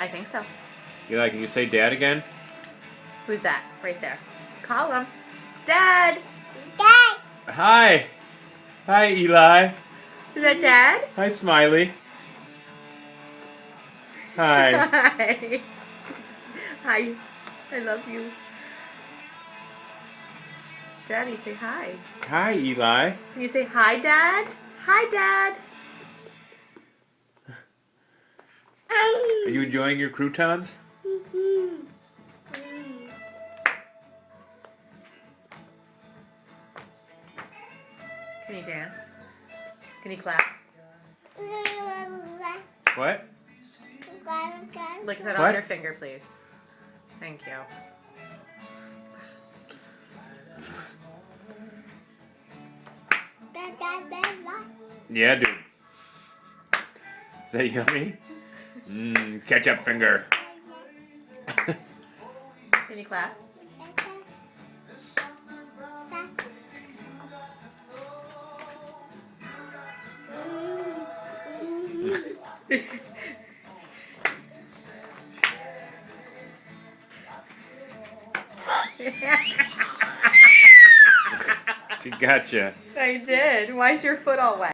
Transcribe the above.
I think so. Eli, can you say Dad again? Who's that? Right there. Call him. Dad! Dad. Hi. Hi, Eli. Is that Dad? Hi, Smiley. Hi. Hi. Hi. I love you. Daddy, say hi. Hi, Eli. Can you say hi, Dad? Hi, Dad. Are you enjoying your croutons? Can you dance? Can you clap? What? Look at that What? on your finger, please. Thank you. Yeah, dude. Is that yummy? Ketchup finger. Can you clap? She gotcha. I did. Why is your foot all wet?